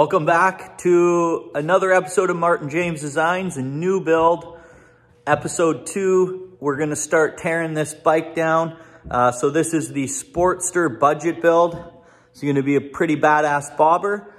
Welcome back to another episode of Martin James Designs, a new build, episode 2. We're going to start tearing this bike down. So this is the Sportster budget build. It's going to be a pretty badass bobber.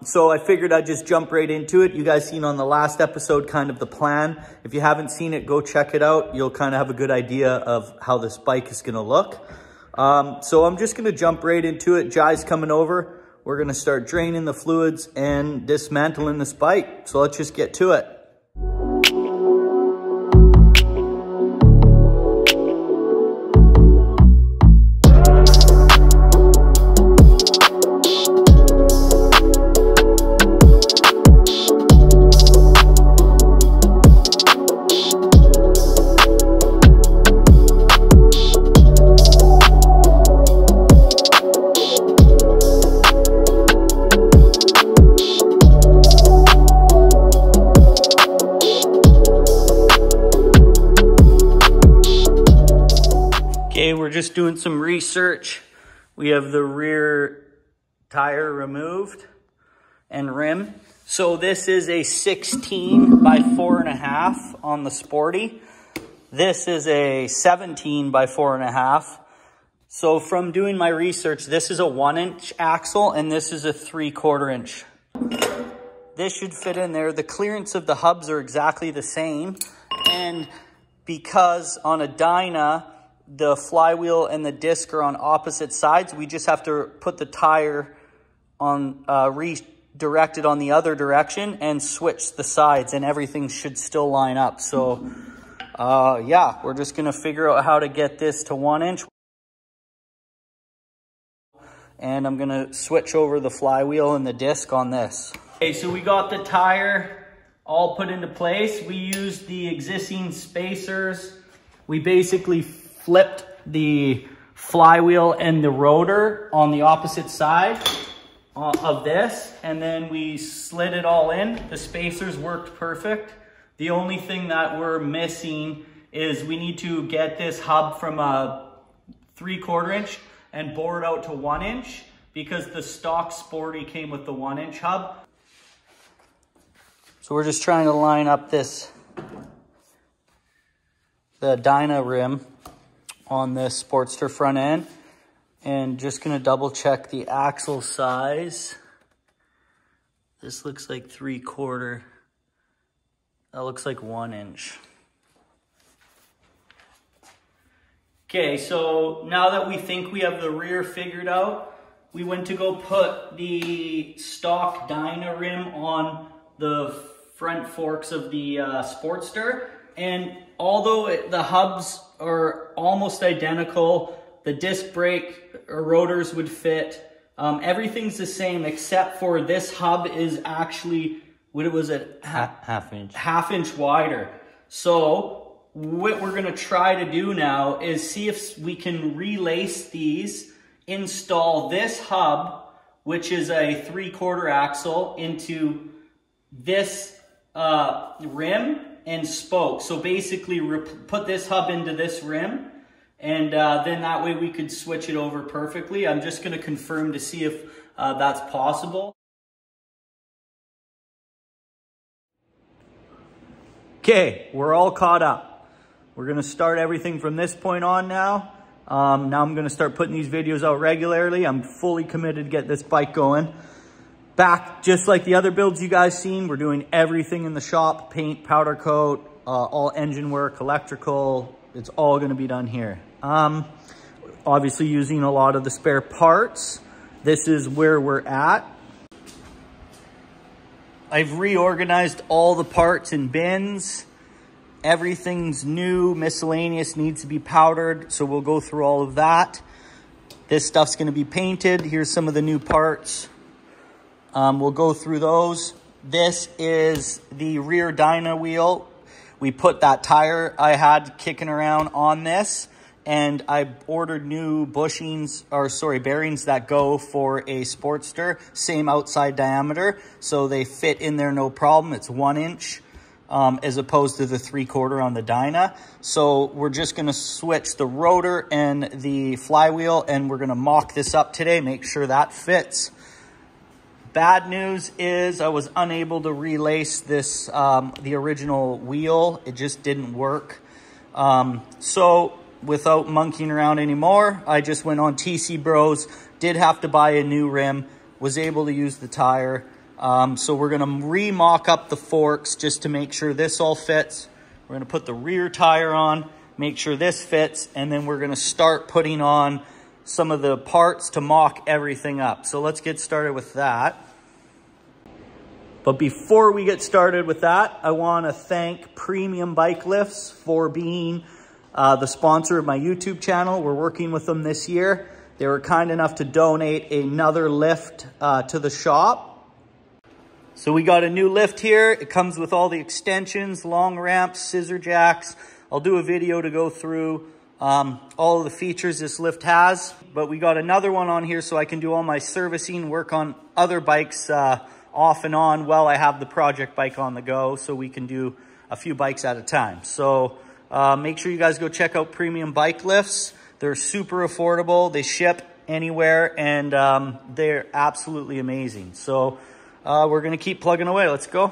So I figured I'd just jump right into it. You guys seen on the last episode kind of the plan. If you haven't seen it, go check it out. You'll kind of have a good idea of how this bike is going to look. So I'm just going to jump right into it. Jai's coming over. We're going to start draining the fluids and dismantling this bike. So let's just get to it. We're just doing some research. We have the rear tire removed and rim. So this is a 16 by 4.5 on the Sporty. This is a 17 by 4.5. So from doing my research, this is a 1-inch axle and this is a 3/4 inch. This should fit in there. The clearance of the hubs are exactly the same. And because on a dyna, the flywheel and the disc are on opposite sides, we just have to put the tire on redirected on the other direction and switch the sides, and everything should still line up. So yeah, we're just gonna figure out how to get this to 1 inch. And I'm gonna switch over the flywheel and the disc on this. Okay, so we got the tire all put into place. We used the existing spacers. We basically flipped the flywheel and the rotor on the opposite side of this, and then we slid it all in. The spacers worked perfect. The only thing that we're missing is we need to get this hub from a 3/4 inch and bore it out to 1 inch, because the stock Sporty came with the 1-inch hub. So we're just trying to line up the dyna rim on this Sportster front end, and just gonna double check the axle size. This looks like 3/4. That looks like 1 inch. Okay, so now that we think we have the rear figured out, we went to go put the stock dyna rim on the front forks of the Sportster. And although the hubs are almost identical, the disc brake rotors would fit. Everything's the same except for this hub is actually, what it was, a half inch wider. So what we're gonna try to do now is see if we can relace these, install this hub, which is a 3/4 axle, into this rim and spoke. So basically put this hub into this rim, and then that way we could switch it over perfectly. I'm just going to confirm to see if that's possible. Okay, we're all caught up. We're going to start everything from this point on now. Now I'm going to start putting these videos out regularly. I'm fully committed to get this bike going. Back, just like the other builds you guys seen, we're doing everything in the shop: paint, powder coat, all engine work, electrical. It's all going to be done here. Obviously using a lot of the spare parts. This is where we're at. I've reorganized all the parts in bins. Everything's new, miscellaneous needs to be powdered, so we'll go through all of that. This stuff's going to be painted. Here's some of the new parts. We'll go through those. This is the rear dyna wheel. We put that tire I had kicking around on this, and I ordered new bushings, or sorry, bearings that go for a Sportster, same outside diameter, so they fit in there no problem. It's 1 inch as opposed to the 3/4 on the dyna. So we're just gonna switch the rotor and the flywheel, and we're gonna mock this up today, make sure that fits. Bad news is I was unable to relace this, the original wheel. It just didn't work. So without monkeying around anymore, I just went on TC Bros, did have to buy a new rim, was able to use the tire. So we're gonna re-mock up the forks just to make sure this all fits. We're gonna put the rear tire on, make sure this fits, and then we're gonna start putting on some of the parts to mock everything up. So let's get started with that. But before we get started with that, I wanna thank Premium Bike Lifts for being the sponsor of my YouTube channel. We're working with them this year. They were kind enough to donate another lift to the shop. So we got a new lift here. It comes with all the extensions, long ramps, scissor jacks. I'll do a video to go through all of the features this lift has. But we got another one on here so I can do all my servicing, work on other bikes off and on while I have the project bike on the go, so we can do a few bikes at a time. So make sure you guys go check out Premium Bike Lifts. They're super affordable. They ship anywhere, and they're absolutely amazing. So we're gonna keep plugging away. Let's go.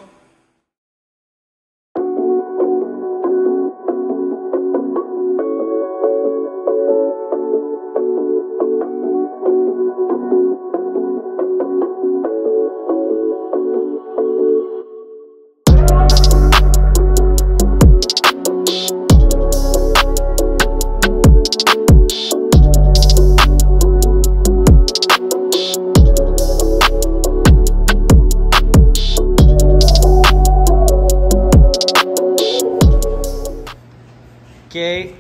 Okay,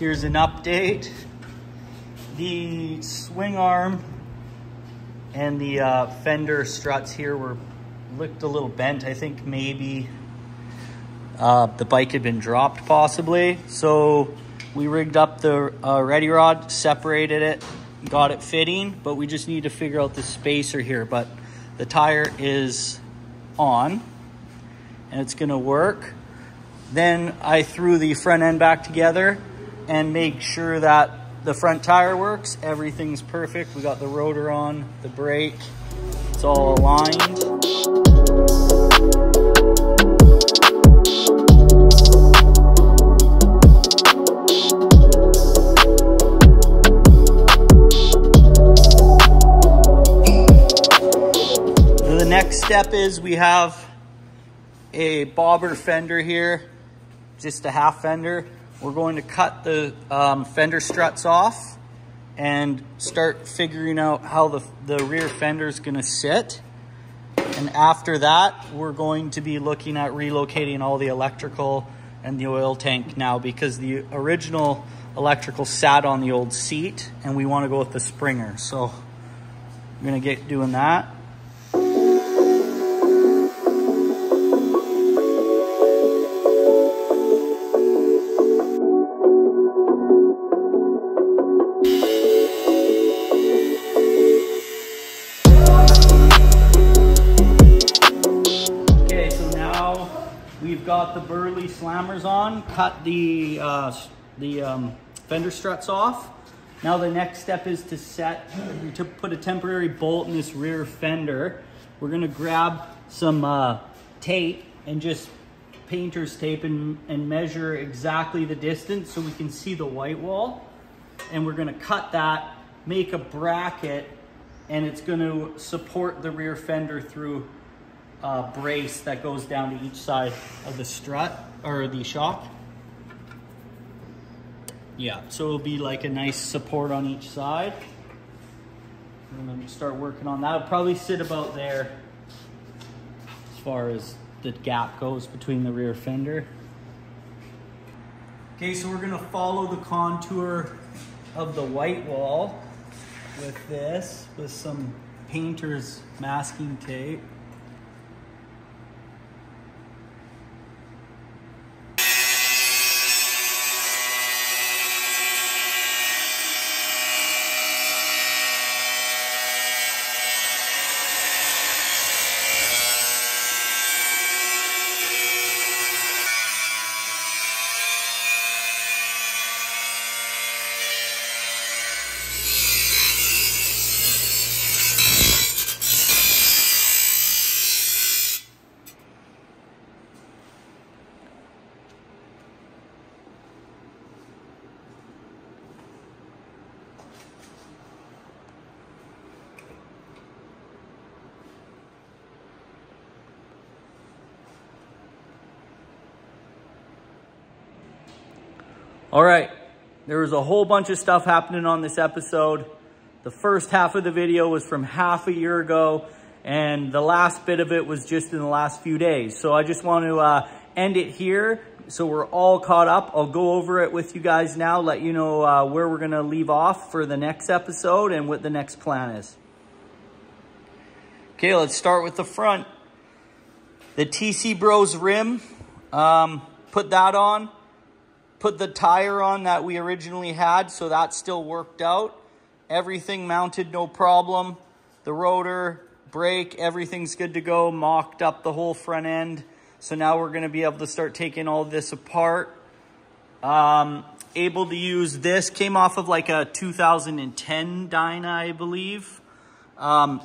here's an update. The swing arm and the fender struts here looked a little bent. I think maybe the bike had been dropped possibly. So we rigged up the ready rod, separated it, got it fitting, but we just need to figure out the spacer here. But the tire is on and it's gonna work. Then I threw the front end back together and make sure that the front tire works. Everything's perfect. We got the rotor on, the brake, it's all aligned. So the next step is we have a bobber fender here, just a half fender. We're going to cut the fender struts off and start figuring out how the rear fender is going to sit. And after that, we're going to be looking at relocating all the electrical and the oil tank now, because the original electrical sat on the old seat and we want to go with the Springer. So I'm going to get doing that. We've got the Burley slammers on, cut the fender struts off. Now the next step is to put a temporary bolt in this rear fender. We're gonna grab some tape and just painter's tape and measure exactly the distance so we can see the white wall. And we're gonna cut that, make a bracket, and it's gonna support the rear fender through brace that goes down to each side of the strut or the shock. Yeah, so it'll be like a nice support on each side. I'm gonna start working on that. It'll probably sit about there as far as the gap goes between the rear fender. Okay, so we're gonna follow the contour of the white wall with some painter's masking tape. All right, there was a whole bunch of stuff happening on this episode. The first half of the video was from half a year ago, and the last bit of it was just in the last few days. So I just want to end it here so we're all caught up. I'll go over it with you guys now, let you know where we're gonna leave off for the next episode and what the next plan is. Okay, let's start with the front. The TC Bros rim, put that on. Put the tire on that we originally had, so that still worked out. Everything mounted, no problem. The rotor, brake, everything's good to go. Mocked up the whole front end. So now we're gonna be able to start taking all this apart. Able to use this, came off of like a 2010 Dyna, I believe.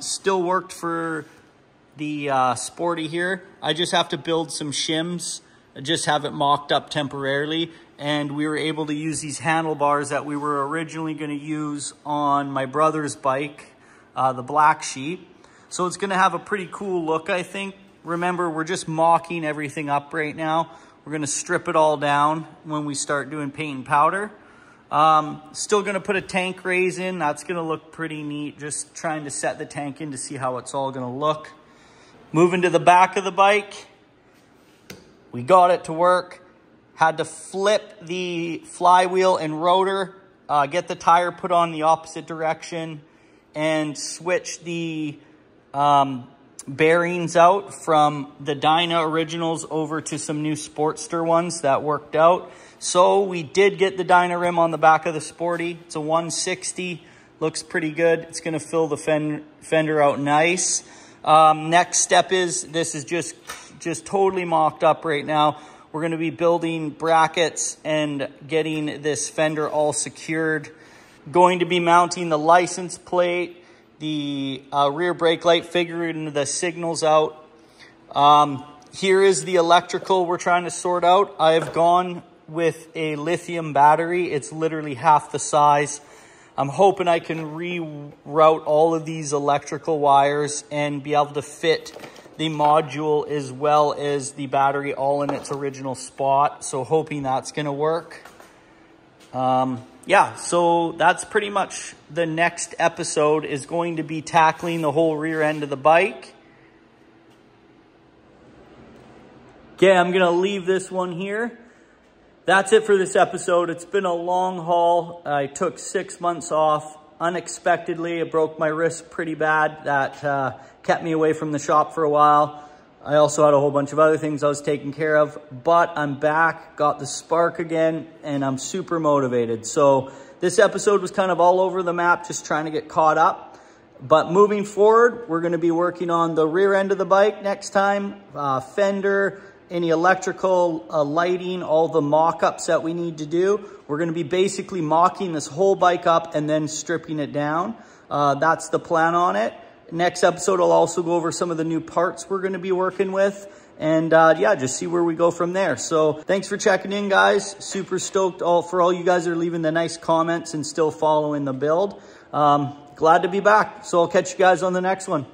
Still worked for the Sporty here. I just have to build some shims. Just have it mocked up temporarily, and we were able to use these handlebars that we were originally going to use on my brother's bike, the Black Sheep. So it's going to have a pretty cool look, I think. Remember, we're just mocking everything up right now. We're going to strip it all down when we start doing paint and powder. Still going to put a tank raise in. That's going to look pretty neat. Just trying to set the tank in to see how it's all going to look. Moving to the back of the bike. We got it to work. Had to flip the flywheel and rotor, get the tire put on the opposite direction, and switch the bearings out from the Dyna originals over to some new Sportster ones. That worked out. So we did get the Dyna rim on the back of the Sporty. It's a 160. Looks pretty good. It's going to fill the fender out nice. Next step is, this is just totally mocked up right now. We're going to be building brackets and getting this fender all secured. Going to be mounting the license plate, the rear brake light, figuring the signals out. Here is the electrical we're trying to sort out. I have gone with a lithium battery. It's literally half the size. I'm hoping I can reroute all of these electrical wires and be able to fit the module as well as the battery all in its original spot. So hoping that's gonna work. Yeah, so that's pretty much the next episode is going to be tackling the whole rear end of the bike. Okay, I'm gonna leave this one here. That's it for this episode. It's been a long haul. I took 6 months off unexpectedly. I broke my wrist pretty bad. That kept me away from the shop for a while. I also had a whole bunch of other things I was taking care of, but I'm back, got the spark again, and I'm super motivated. So this episode was kind of all over the map, just trying to get caught up. But moving forward, we're gonna be working on the rear end of the bike next time, fender, any electrical, lighting, all the mock-ups that we need to do. We're gonna be basically mocking this whole bike up and then stripping it down. That's the plan on it. Next episode, I'll also go over some of the new parts we're gonna be working with. And yeah, just see where we go from there. So thanks for checking in, guys. Super stoked for all you guys that are leaving the nice comments and still following the build. Glad to be back. So I'll catch you guys on the next one.